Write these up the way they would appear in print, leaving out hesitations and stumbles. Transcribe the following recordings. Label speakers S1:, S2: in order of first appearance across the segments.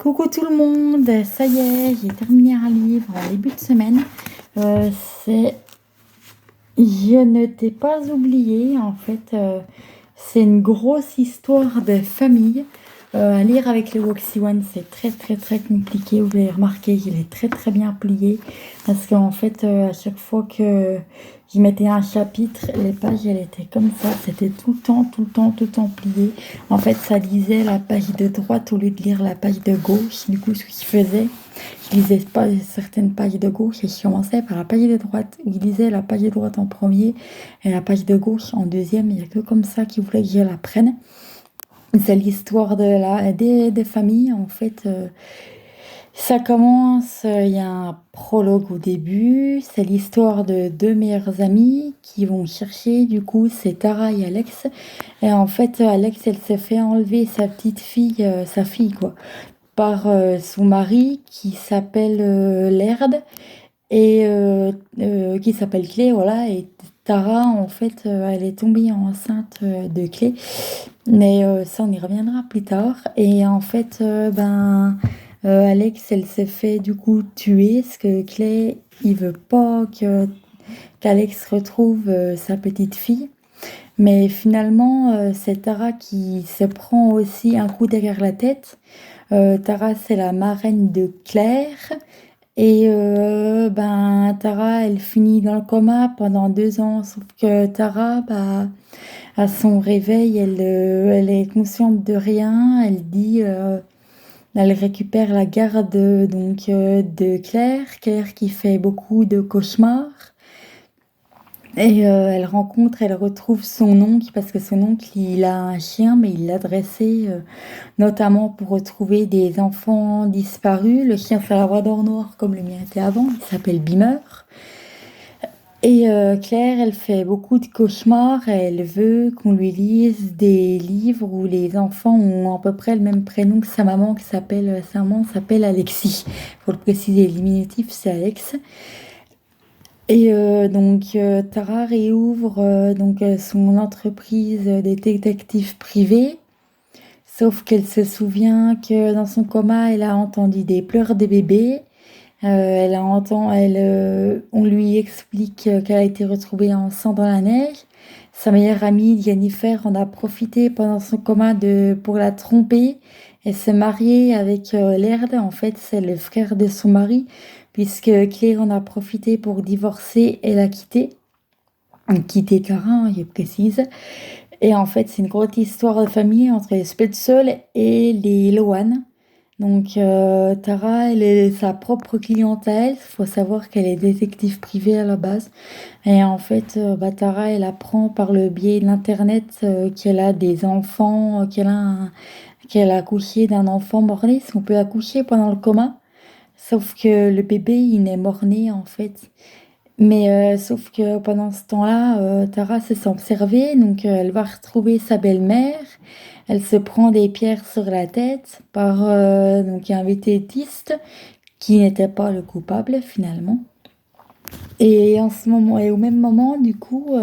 S1: Coucou tout le monde, ça y est, j'ai terminé un livre en début de semaine. Euh, c'est Je ne t'ai pas oublié, en fait, c'est une grosse histoire de famille. À lire avec le Woxy One, c'est très très très compliqué. Vous l'avez remarqué, il est très très bien plié. Parce qu'en fait, à chaque fois que j'y mettais un chapitre, les pages, elles étaient comme ça. C'était tout le temps, tout le temps, tout le temps plié. En fait, ça lisait la page de droite au lieu de lire la page de gauche. Du coup, ce qu'il faisait, je lisais pas certaines pages de gauche et je commençais par la page de droite. Il lisait la page de droite en premier et la page de gauche en deuxième. Il n'y a que comme ça qu'il voulait que je la prenne. C'est l'histoire des familles, en fait. Ça commence, il y a un prologue au début. C'est l'histoire de deux meilleurs amis qui vont chercher. Du coup, c'est Tara et Alex. Et en fait, Alex, elle s'est fait enlever sa petite fille, sa fille, quoi, par son mari qui s'appelle Laird et qui s'appelle Clé, voilà. Et Tara, en fait, elle est tombée enceinte de Clé, mais ça, on y reviendra plus tard. Et en fait, Alex, elle s'est fait du coup tuer, parce que Clé, il veut pas qu'Alex retrouve sa petite fille. Mais finalement, c'est Tara qui se prend aussi un coup derrière la tête. Tara, c'est la marraine de Claire. Et Tara, elle finit dans le coma pendant 2 ans. Sauf que Tara, à son réveil, elle est consciente de rien. Elle récupère la garde de Claire. Claire qui fait beaucoup de cauchemars. Et elle retrouve son oncle, parce que son oncle, il a un chien, mais il l'a dressé notamment pour retrouver des enfants disparus. Le chien fait la voix d'or noir comme le mien était avant, il s'appelle Beamer. Et Claire, elle fait beaucoup de cauchemars, et elle veut qu'on lui lise des livres où les enfants ont à peu près le même prénom que sa maman s'appelle Alexis. Faut le préciser, le diminutif c'est Alex. Et Tara réouvre son entreprise des détectives privés, sauf qu'elle se souvient que dans son coma, elle a entendu des pleurs de bébé. On lui explique qu'elle a été retrouvée enceinte dans la neige. Sa meilleure amie Jennifer en a profité pendant son coma pour la tromper et se marier avec Laird. En fait, c'est le frère de son mari, puisque Claire en a profité pour divorcer et la quitter Tara, hein, je précise. Et en fait, c'est une grosse histoire de famille entre les Spetzel et les Lohan. Tara, elle est sa propre clientèle. Il faut savoir qu'elle est détective privée à la base. Et en fait, Tara, elle apprend par le biais de l'Internet qu'elle a des enfants, qu'elle a accouché d'un enfant mort-né. On peut accoucher pendant le coma. Sauf que le bébé, il est mort-né, en fait. Mais sauf que pendant ce temps-là, Tara se sent observée, donc elle va retrouver sa belle-mère. Elle se prend des pierres sur la tête par un vététiste qui n'était pas le coupable finalement. Et en ce moment, et au même moment, du coup,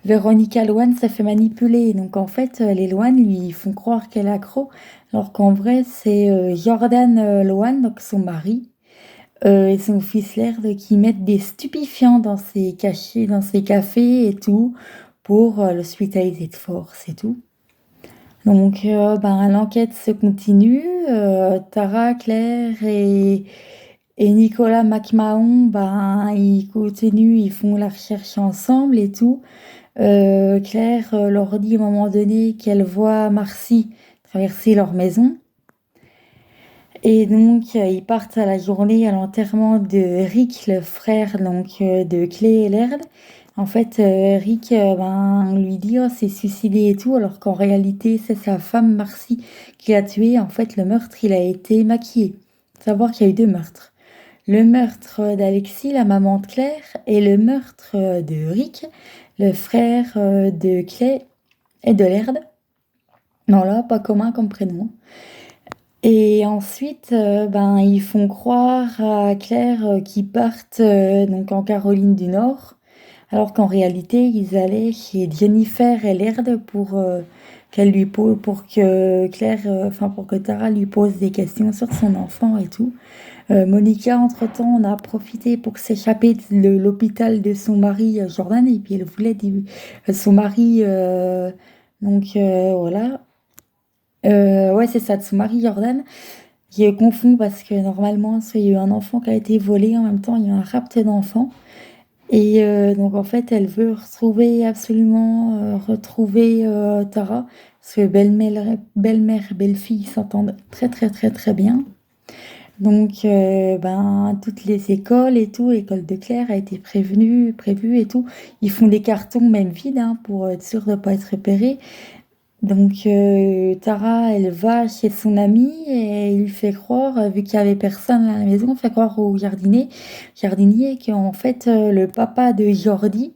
S1: Véronica Lohan se fait manipuler. Donc en fait, les Lohan lui font croire qu'elle est accro, alors qu'en vrai, c'est Jordan Lohan, donc son mari, et son fils Laird qui mettent des stupéfiants dans ses cafés et tout pour l'hospitaliser de force et tout. L'enquête se continue. Tara, Claire et Nicolas McMahon, ils continuent, ils font la recherche ensemble et tout. Claire leur dit à un moment donné qu'elle voit Marcy traverser leur maison. Et donc, ils partent à la journée à l'enterrement de Rick, le frère de Clay et Laird. En fait, Rick, on lui dit, oh, c'est suicidé et tout, alors qu'en réalité, c'est sa femme Marcy qui l'a tué. En fait, le meurtre, il a été maquillé. Faut savoir qu'il y a eu 2 meurtres. Le meurtre d'Alexis, la maman de Claire, et le meurtre de Rick, le frère de Clay et de Laird. Non, là, pas commun comme prénom. Et ensuite, ils font croire à Claire qu'ils partent en Caroline du Nord, alors qu'en réalité, ils allaient chez Jennifer et Laird pour qu'elle lui pose pour que Claire, enfin pour que Tara lui pose des questions sur son enfant et tout. Monica, entre-temps, on a profité pour s'échapper de l'hôpital de son mari Jordan et puis elle voulait son mari, voilà. Ouais, c'est ça, de son mari Jordan, qui est confond parce que normalement, soit il y a eu un enfant qui a été volé, en même temps, il y a eu un rapt d'enfant. Et donc, en fait, elle veut absolument retrouver Tara, parce que belle-mère et belle-fille s'entendent très, très, très, très bien. Donc, ben, toutes les écoles et tout, l'école de Claire a été prévue et tout. Ils font des cartons, même vides, hein, pour être sûr de ne pas être repérés. Donc, Tara, elle va chez son amie et il lui fait croire, vu qu'il n'y avait personne à la maison, fait croire au jardinier qu'en fait, le papa de Jordi,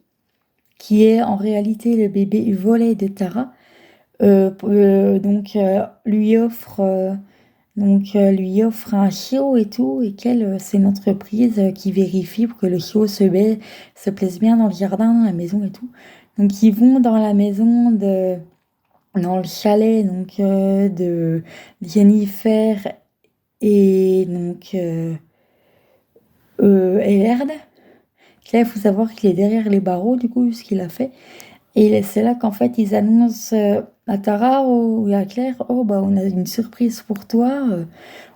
S1: qui est en réalité le bébé volé de Tara, lui offre un chiot et tout, et qu'elle, c'est une entreprise qui vérifie pour que le chiot se plaise bien dans le jardin, dans la maison et tout. Donc, ils vont dans le chalet de Jennifer et Ellerd. Là, il faut savoir qu'il est derrière les barreaux, du coup, ce qu'il a fait. Et c'est là qu'en fait, ils annoncent à Tara ou à Claire, oh, bah, on a une surprise pour toi.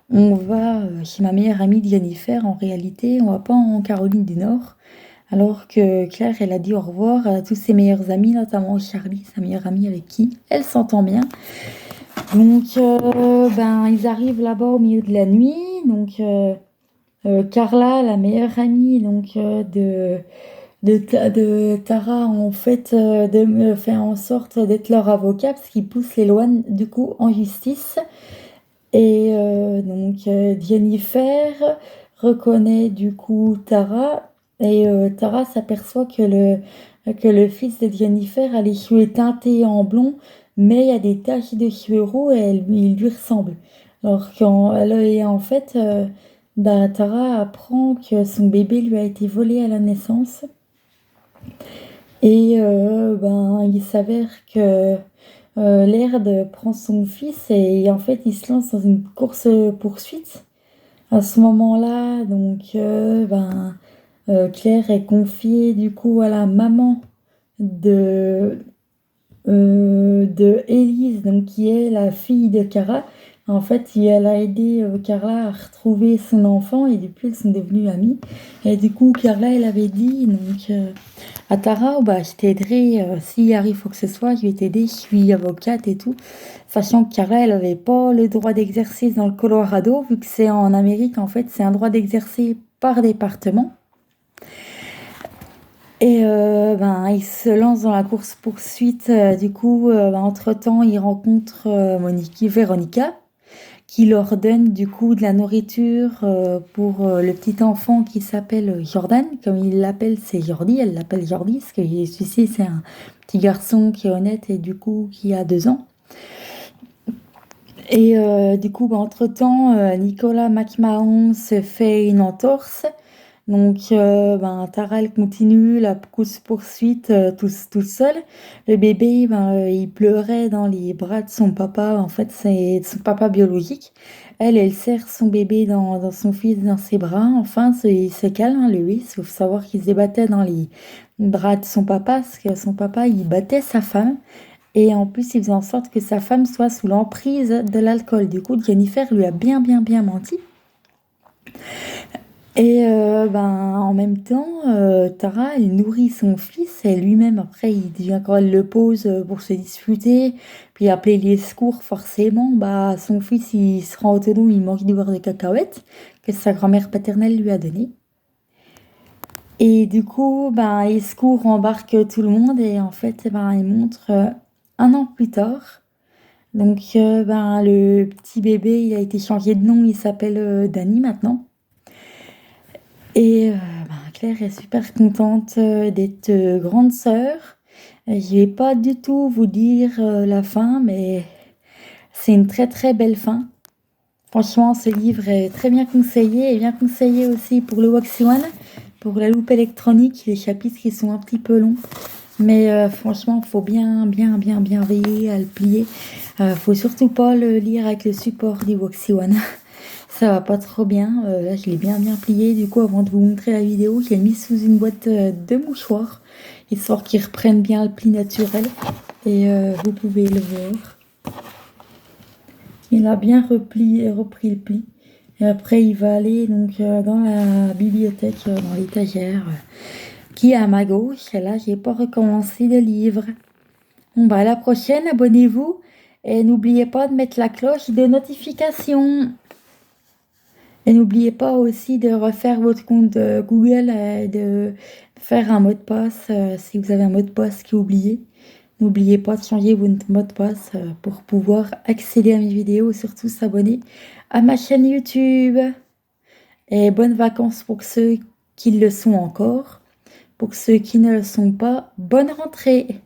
S1: On va chez ma meilleure amie Jennifer. En réalité, on va pas en Caroline du Nord. Alors que Claire, elle a dit au revoir à tous ses meilleurs amis, notamment Charlie, sa meilleure amie avec qui elle s'entend bien. Donc, ben, ils arrivent là-bas au milieu de la nuit. Donc, Carla, la meilleure amie de Tara, en fait, fait en sorte d'être leur avocat parce qu'ils poussent les lois du coup en justice. Et Jennifer reconnaît du coup Tara. Et Tara s'aperçoit que le fils de Jennifer a les cheveux teintés en blond, mais il y a des taches de cheveux roux et il lui ressemble. Alors en fait, bah, Tara apprend que son bébé lui a été volé à la naissance. Et ben, il s'avère que Laird prend son fils et en fait, il se lance dans une course-poursuite. À ce moment-là, Claire est confiée du coup à la maman de, de Élise, donc qui est la fille de Cara. En fait, elle a aidé Carla à retrouver son enfant et depuis, elles sont devenues amies. Et du coup, Carla, elle avait dit à Tara, oh, bah, je t'aiderai s'il arrive quoi que ce soit, je vais t'aider, je suis avocate et tout. Sachant que Carla, elle n'avait pas le droit d'exercer dans le Colorado, vu que c'est en Amérique, en fait, c'est un droit d'exercer par département. Et il se lance dans la course-poursuite. Entre-temps, il rencontre Véronica, qui leur donne du coup de la nourriture pour le petit enfant qui s'appelle Jordan. Comme il l'appelle, c'est Jordi. Elle l'appelle Jordi, parce que celui-ci, c'est un petit garçon qui est honnête et du coup qui a 2 ans. Et entre-temps, Nicolas McMahon se fait une entorse. Donc, Tara, elle continue la course-poursuite tout seul. Le bébé, il pleurait dans les bras de son papa. En fait, c'est son papa biologique. Elle serre son bébé dans son fils dans ses bras. Enfin, il se calme, hein, lui. Il faut savoir qu'il se débattait dans les bras de son papa, parce que son papa, il battait sa femme. Et en plus, il faisait en sorte que sa femme soit sous l'emprise de l'alcool. Du coup, Jennifer lui a bien, bien, bien menti. Et en même temps, Tara, elle nourrit son fils et lui-même, après, quand elle le pose pour se disputer, puis appeler les secours, forcément, bah, son fils, il se rend autonome, il mange du beurre de cacahuète que sa grand-mère paternelle lui a donné. Et du coup, les secours embarquent tout le monde et en fait, ils montrent 1 an plus tard. Donc, le petit bébé, il a été changé de nom, il s'appelle Danny maintenant. Et Claire est super contente d'être grande sœur. Je vais pas du tout vous dire la fin, mais c'est une très très belle fin. Franchement, ce livre est très bien conseillé et bien conseillé aussi pour le Waxy One, pour la loupe électronique, les chapitres qui sont un petit peu longs. Mais franchement, faut bien, bien, bien, bien veiller à le plier. Faut surtout pas le lire avec le support du Voxy One. Ça va pas trop bien. Là, je l'ai bien, bien plié. Du coup, avant de vous montrer la vidéo, je l'ai mis sous une boîte de mouchoirs, histoire qu'il reprenne bien le pli naturel. Et vous pouvez le voir. Il a bien repris le pli. Et après, il va aller donc dans la bibliothèque, dans l'étagère, qui est à ma gauche. Et là, j'ai pas recommencé le livre. Bon, bah, à la prochaine, abonnez-vous. Et n'oubliez pas de mettre la cloche de notification. Et n'oubliez pas aussi de refaire votre compte Google et de faire un mot de passe si vous avez un mot de passe qui est oublié. N'oubliez pas de changer votre mot de passe pour pouvoir accéder à mes vidéos et surtout s'abonner à ma chaîne YouTube. Et bonnes vacances pour ceux qui le sont encore. Pour ceux qui ne le sont pas, bonne rentrée!